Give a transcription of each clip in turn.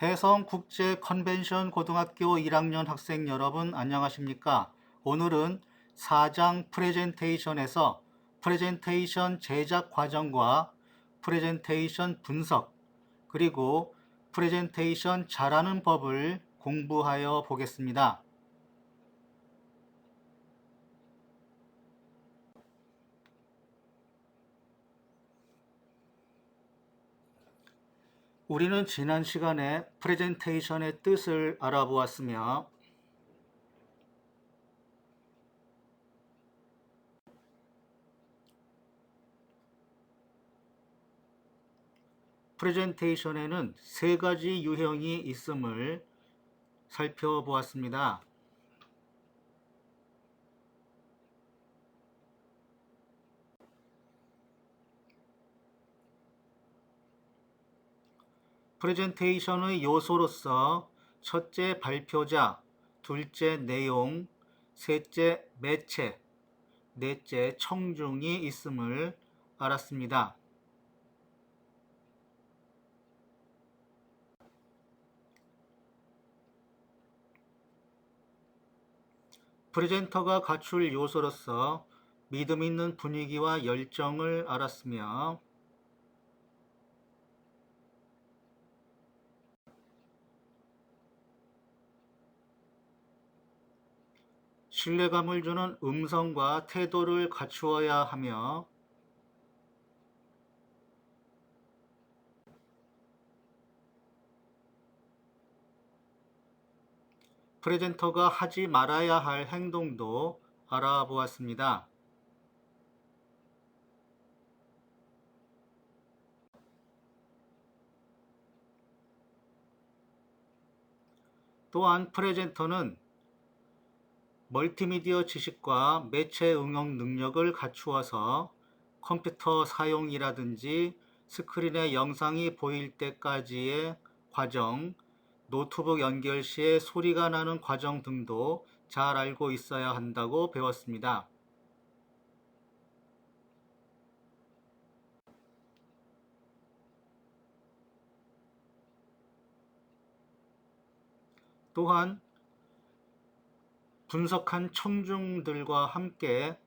해성국제 컨벤션 고등학교 1학년 학생 여러분 안녕하십니까? 오늘은 4장 프레젠테이션에서 프레젠테이션 제작 과정과 프레젠테이션 분석 그리고 프레젠테이션 잘하는 법을 공부하여 보겠습니다. 우리는 지난 시간에 프레젠테이션의 뜻을 알아보았으며 프레젠테이션에는 세 가지 유형이 있음을 살펴보았습니다. 프레젠테이션의 요소로서 첫째 발표자, 둘째 내용, 셋째 매체, 넷째 청중이 있음을 알았습니다. 프레젠터가 갖출 요소로서 믿음 있는 분위기와 열정을 알았으며 신뢰감을 주는 음성과 태도를 갖추어야 하며 프레젠터가 하지 말아야 할 행동도 알아보았습니다. 또한 프레젠터는 멀티미디어 지식과 매체 응용 능력을 갖추어서 컴퓨터 사용이라든지 스크린에 영상이 보일 때까지의 과정, 노트북 연결 시에 소리가 나는 과정 등도 잘 알고 있어야 한다고 배웠습니다. 또한 분석한 청중들과 함께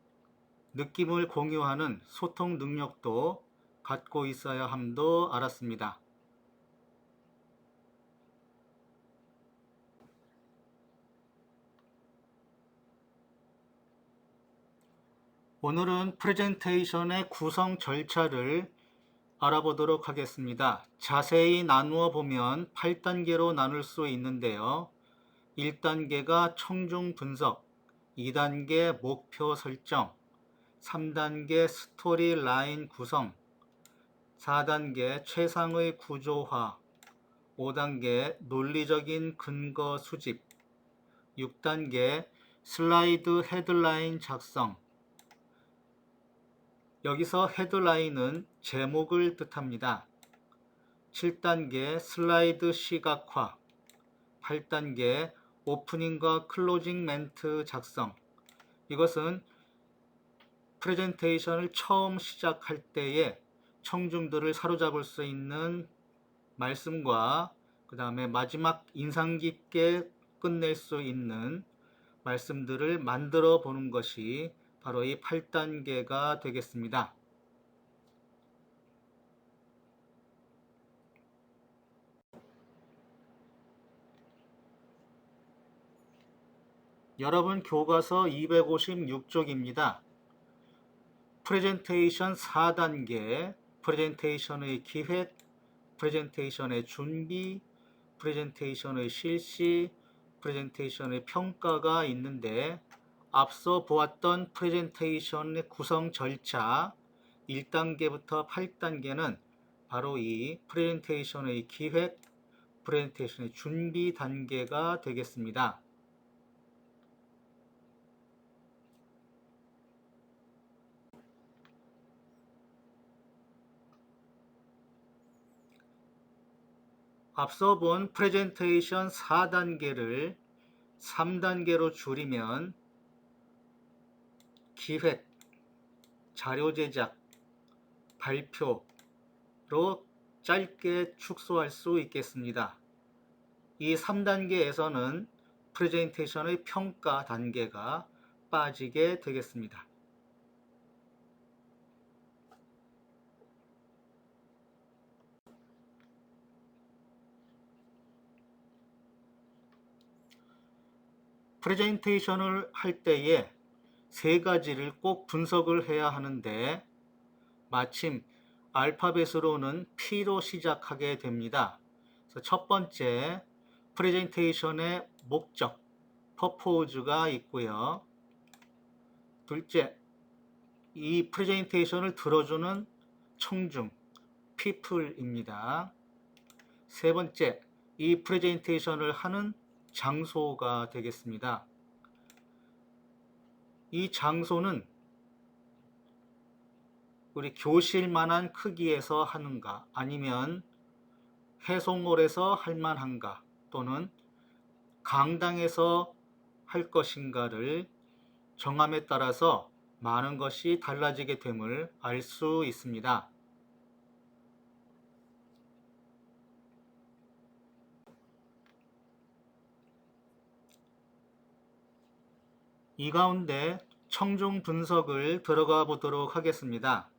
느낌을 공유하는 소통 능력도 갖고 있어야 함도 알았습니다. 오늘은 프레젠테이션의 구성 절차를 알아보도록 하겠습니다. 자세히 나누어 보면 8단계로 나눌 수 있는데요. 1단계가 청중 분석, 2단계 목표 설정, 3단계 스토리 라인 구성, 4단계 최상의 구조화, 5단계 논리적인 근거 수집, 6단계 슬라이드 헤드라인 작성. 여기서 헤드라인은 제목을 뜻합니다. 7단계 슬라이드 시각화, 8단계 오프닝과 클로징 멘트 작성. 이것은 프레젠테이션을 처음 시작할 때에 청중들을 사로잡을 수 있는 말씀과 그 다음에 마지막 인상 깊게 끝낼 수 있는 말씀들을 만들어 보는 것이 바로 이 8단계가 되겠습니다. 여러분 교과서 256쪽입니다. 프레젠테이션 4단계, 프레젠테이션의 기획, 프레젠테이션의 준비, 프레젠테이션의 실시, 프레젠테이션의 평가가 있는데 앞서 보았던 프레젠테이션의 구성 절차 1단계부터 8단계는 바로 이 프레젠테이션의 기획, 프레젠테이션의 준비 단계가 되겠습니다. 앞서 본 프레젠테이션 4단계를 3단계로 줄이면 기획, 자료 제작, 발표로 짧게 축소할 수 있겠습니다. 이 3단계에서는 프레젠테이션의 평가 단계가 빠지게 되겠습니다. 프레젠테이션을 할 때에 세 가지를 꼭 분석을 해야 하는데 마침 알파벳으로는 P로 시작하게 됩니다. 그래서 첫 번째, 프레젠테이션의 목적, purpose가 있고요. 둘째, 이 프레젠테이션을 들어주는 청중, people입니다. 세 번째, 이 프레젠테이션을 하는 장소가 되겠습니다. 이 장소는 우리 교실만한 크기에서 하는가, 아니면 해송홀에서 할 만한가, 또는 강당에서 할 것인가를 정함에 따라서 많은 것이 달라지게 됨을 알 수 있습니다. 이 가운데 청중 분석을 들어가 보도록 하겠습니다.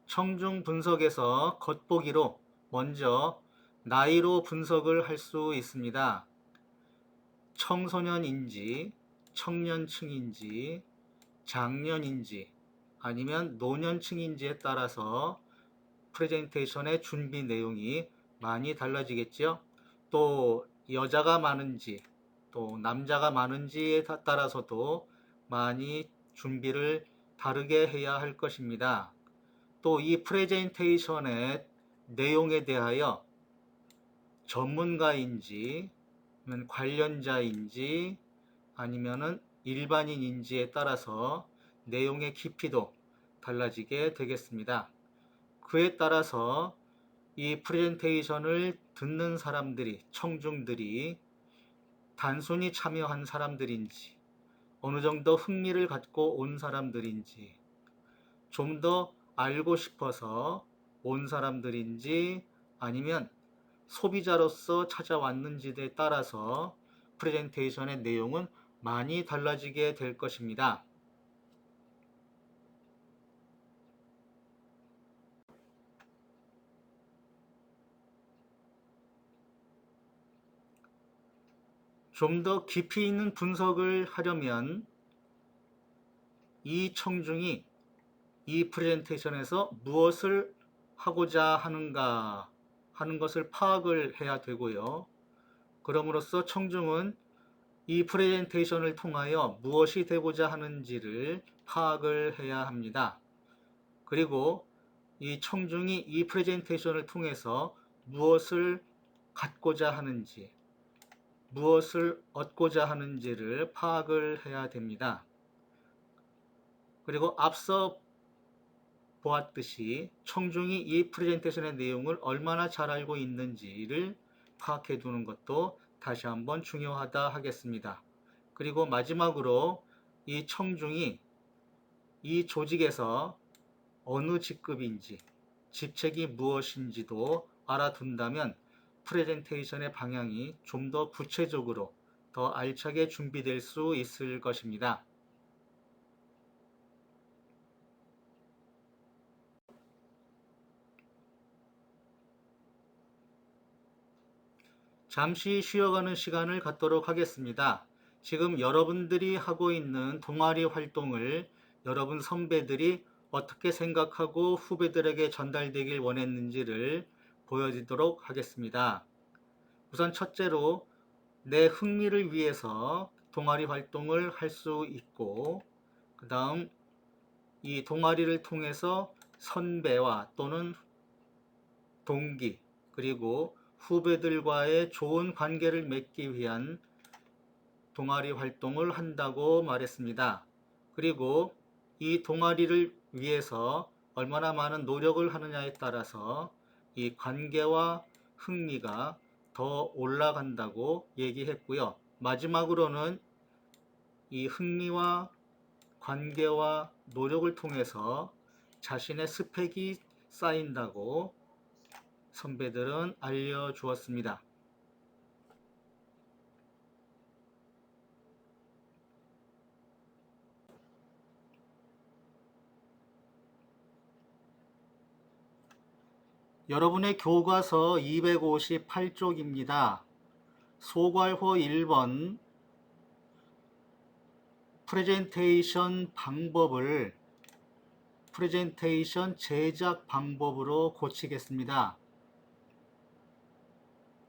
청중 분석에서 겉보기로 먼저 나이로 분석을 할 수 있습니다. 청소년인지, 청년층인지, 장년인지, 아니면 노년층인지에 따라서 프레젠테이션의 준비 내용이 많이 달라지겠죠. 또 여자가 많은지, 또 남자가 많은지에 따라서도 많이 준비를 다르게 해야 할 것입니다. 또 이 프레젠테이션의 내용에 대하여 전문가인지 관련자인지 아니면은 일반인인지에 따라서 내용의 깊이도 달라지게 되겠습니다. 그에 따라서 이 프레젠테이션을 듣는 사람들이, 청중들이 단순히 참여한 사람들인지, 어느 정도 흥미를 갖고 온 사람들인지, 좀 더 알고 싶어서 온 사람들인지, 아니면 소비자로서 찾아왔는지에 따라서 프레젠테이션의 내용은 많이 달라지게 될 것입니다. 좀 더 깊이 있는 분석을 하려면 이 청중이 이 프레젠테이션에서 무엇을 하고자 하는가 하는 것을 파악을 해야 되고요. 그럼으로써 청중은 이 프레젠테이션을 통하여 무엇이 되고자 하는지를 파악을 해야 합니다. 그리고 이 청중이 이 프레젠테이션을 통해서 무엇을 갖고자 하는지, 무엇을 얻고자 하는지를 파악을 해야 됩니다. 그리고 앞서 보았듯이 청중이 이 프레젠테이션의 내용을 얼마나 잘 알고 있는지를 파악해 두는 것도 다시 한번 중요하다 하겠습니다. 그리고 마지막으로 이 청중이 이 조직에서 어느 직급인지, 직책이 무엇인지도 알아둔다면 프레젠테이션의 방향이 좀 더 구체적으로, 더 알차게 준비될 수 있을 것입니다. 잠시 쉬어가는 시간을 갖도록 하겠습니다. 지금 여러분들이 하고 있는 동아리 활동을 여러분 선배들이 어떻게 생각하고 후배들에게 전달되길 원했는지를 보여드리도록 하겠습니다. 우선 첫째로 내 흥미를 위해서 동아리 활동을 할 수 있고, 그 다음 이 동아리를 통해서 선배와 또는 동기, 그리고 후배들과의 좋은 관계를 맺기 위한 동아리 활동을 한다고 말했습니다. 그리고 이 동아리를 위해서 얼마나 많은 노력을 하느냐에 따라서 이 관계와 흥미가 더 올라간다고 얘기했고요. 마지막으로는 이 흥미와 관계와 노력을 통해서 자신의 스펙이 쌓인다고 선배들은 알려주었습니다. 여러분의 교과서 258쪽입니다. 소괄호 1번 프레젠테이션 제작 방법으로 고치겠습니다.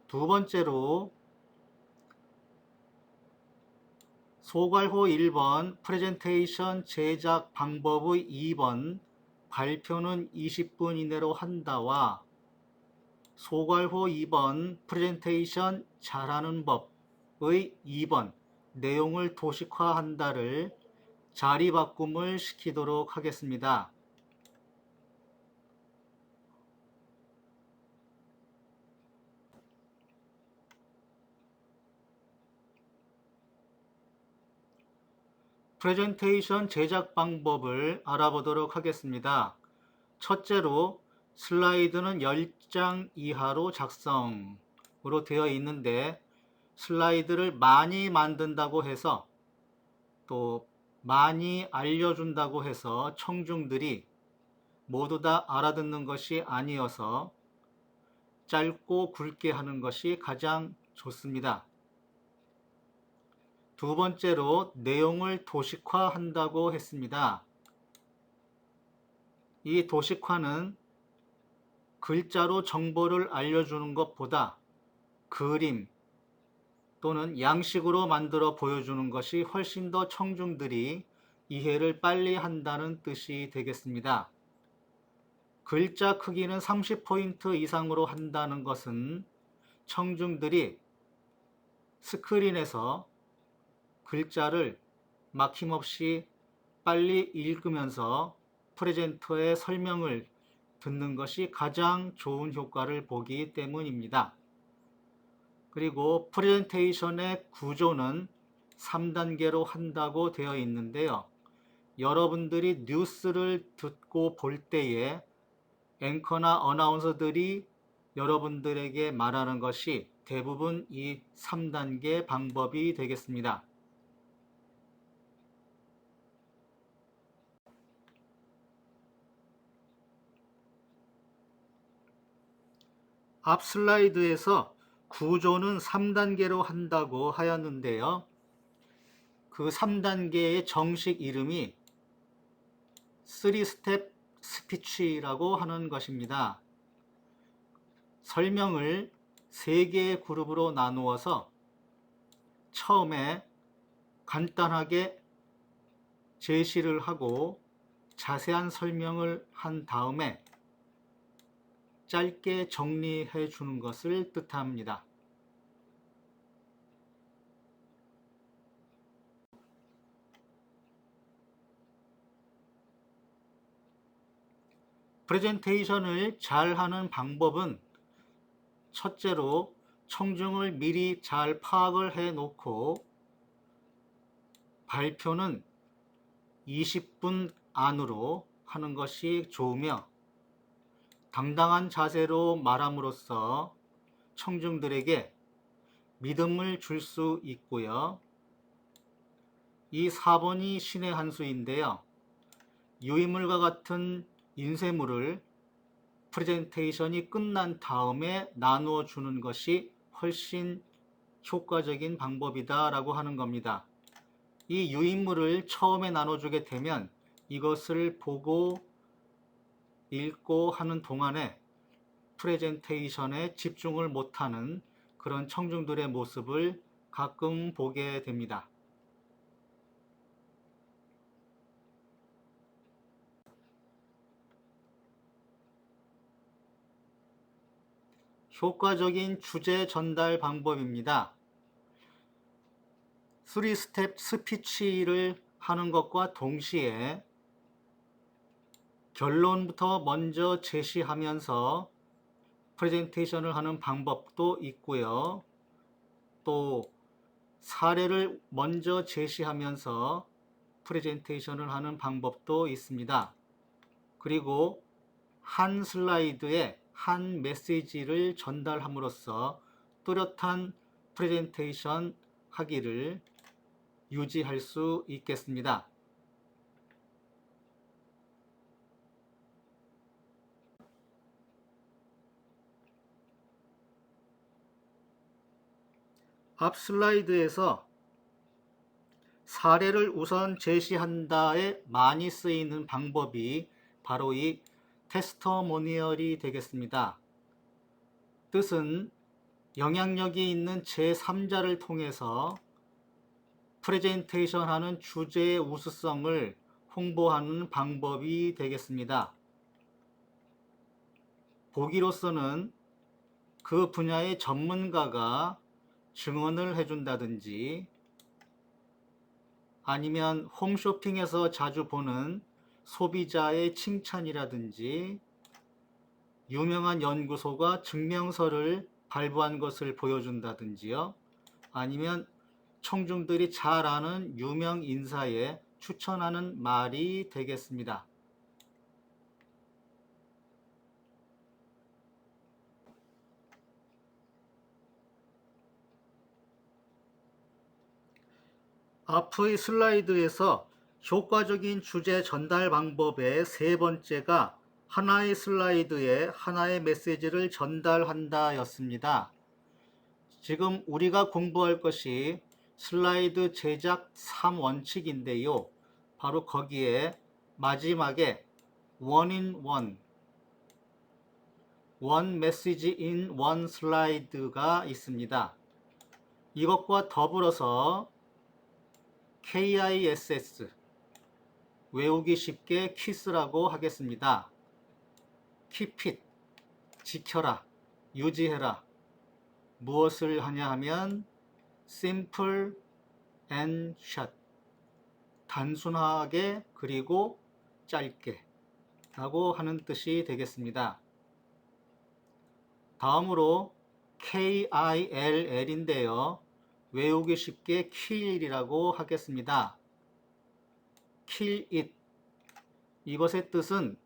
두 번째로 소괄호 1번 프레젠테이션 제작 방법의 2번 발표는 20분 이내로 한다와 소괄호 2번 프레젠테이션 잘하는 법의 2번 내용을 도식화한다를 자리 바꿈을 시키도록 하겠습니다. 프레젠테이션 제작 방법을 알아보도록 하겠습니다. 첫째로 슬라이드는 10장 이하로 작성으로 되어 있는데 슬라이드를 많이 만든다고 해서 또 많이 알려준다고 해서 청중들이 모두 다 알아듣는 것이 아니어서 짧고 굵게 하는 것이 가장 좋습니다. 두 번째로 내용을 도식화한다고 했습니다. 이 도식화는 글자로 정보를 알려주는 것보다 그림 또는 양식으로 만들어 보여주는 것이 훨씬 더 청중들이 이해를 빨리 한다는 뜻이 되겠습니다. 글자 크기는 30포인트 이상으로 한다는 것은 청중들이 스크린에서 글자를 막힘없이 빨리 읽으면서 프레젠터의 설명을 듣는 것이 가장 좋은 효과를 보기 때문입니다. 그리고 프레젠테이션의 구조는 3단계로 한다고 되어 있는데요. 여러분들이 뉴스를 듣고 볼 때에 앵커나 어나운서들이 여러분들에게 말하는 것이 대부분 이 3단계 방법이 되겠습니다. 앞 슬라이드에서 구조는 3단계로 한다고 하였는데요. 그 3단계의 정식 이름이 3스텝 스피치라고 하는 것입니다. 설명을 3개의 그룹으로 나누어서 처음에 간단하게 제시를 하고 자세한 설명을 한 다음에 짧게 정리해 주는 것을 뜻합니다. 프레젠테이션을 잘 하는 방법은 첫째로 청중을 미리 잘 파악을 해 놓고 발표는 20분 안으로 하는 것이 좋으며 당당한 자세로 말함으로써 청중들에게 믿음을 줄 수 있고요. 이 4번이 신의 한 수인데요. 유인물과 같은 인쇄물을 프레젠테이션이 끝난 다음에 나누어 주는 것이 훨씬 효과적인 방법이다 라고 하는 겁니다. 이 유인물을 처음에 나눠주게 되면 이것을 보고 읽고 하는 동안에 프레젠테이션에 집중을 못하는 그런 청중들의 모습을 가끔 보게 됩니다. 효과적인 주제 전달 방법입니다. 3스텝 스피치를 하는 것과 동시에 결론부터 먼저 제시하면서 프레젠테이션을 하는 방법도 있고요. 또 사례를 먼저 제시하면서 프레젠테이션을 하는 방법도 있습니다. 그리고 한 슬라이드에 한 메시지를 전달함으로써 뚜렷한 프레젠테이션 하기를 유지할 수 있겠습니다. 앞 슬라이드에서 사례를 우선 제시한다에 많이 쓰이는 방법이 바로 이 테스터모니얼이 되겠습니다. 뜻은 영향력이 있는 제3자를 통해서 프레젠테이션 하는 주제의 우수성을 홍보하는 방법이 되겠습니다. 보기로서는 그 분야의 전문가가 증언을 해준다든지 아니면 홈쇼핑에서 자주 보는 소비자의 칭찬이라든지 유명한 연구소가 증명서를 발부한 것을 보여준다든지요. 아니면 청중들이 잘 아는 유명 인사에 추천하는 말이 되겠습니다. 앞의 슬라이드에서 효과적인 주제 전달 방법의 세 번째가 하나의 슬라이드에 하나의 메시지를 전달한다 였습니다. 지금 우리가 공부할 것이 슬라이드 제작 3원칙인데요. 바로 거기에 마지막에 one in one, one message in one slide가 있습니다. 이것과 더불어서 KISS, 외우기 쉽게 키스라고 하겠습니다. Keep it, 지켜라, 유지해라. 무엇을 하냐 하면 simple and short, 단순하게 그리고 짧게 라고 하는 뜻이 되겠습니다. 다음으로 KILL인데요. 외우기 쉽게 kill이라고 하겠습니다. kill it, 이것의 뜻은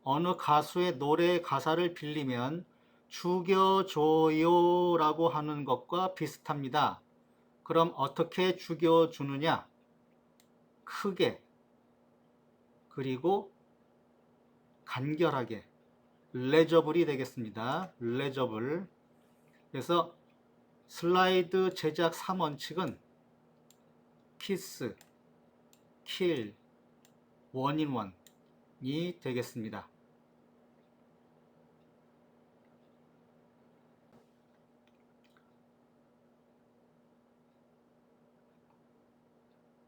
어느 가수의 노래 가사를 빌리면 죽여줘요 라고 하는 것과 비슷합니다. 그럼 어떻게 죽여주느냐? 크게 그리고 간결하게, 레저블이 되겠습니다. 레저블. 그래서 슬라이드 제작 3원칙은 키스, 킬, 원인원이 되겠습니다.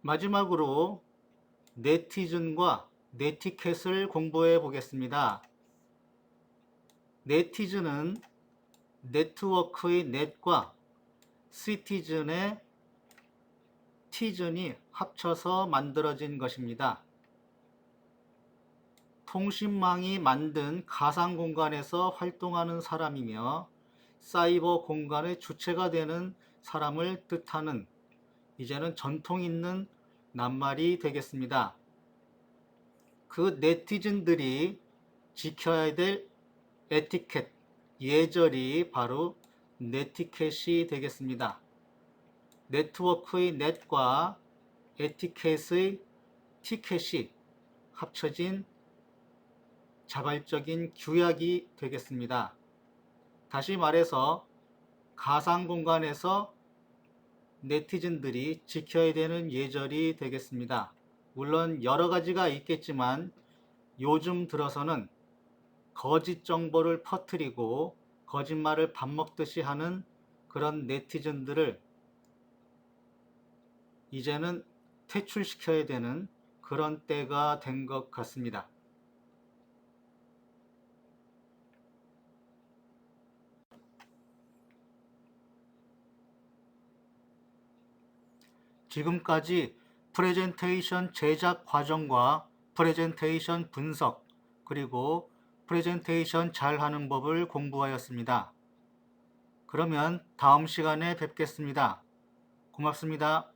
마지막으로 네티즌과 네티켓을 공부해 보겠습니다. 네티즌은 네트워크의 넷과 시티즌의 티즌이 합쳐서 만들어진 것입니다. 통신망이 만든 가상 공간에서 활동하는 사람이며 사이버 공간의 주체가 되는 사람을 뜻하는 이제는 전통 있는 낱말이 되겠습니다. 그 네티즌들이 지켜야 될 에티켓, 예절이 바로 네티켓이 되겠습니다. 네트워크의 넷과 에티켓의 티켓이 합쳐진 자발적인 규약이 되겠습니다. 다시 말해서 가상 공간에서 네티즌들이 지켜야 되는 예절이 되겠습니다. 물론 여러 가지가 있겠지만 요즘 들어서는 거짓 정보를 퍼뜨리고 거짓말을 밥 먹듯이 하는 그런 네티즌들을 이제는 퇴출시켜야 되는 그런 때가 된 것 같습니다. 지금까지 프레젠테이션 제작 과정과 프레젠테이션 분석 그리고 프레젠테이션 잘하는 법을 공부하였습니다. 그러면 다음 시간에 뵙겠습니다. 고맙습니다.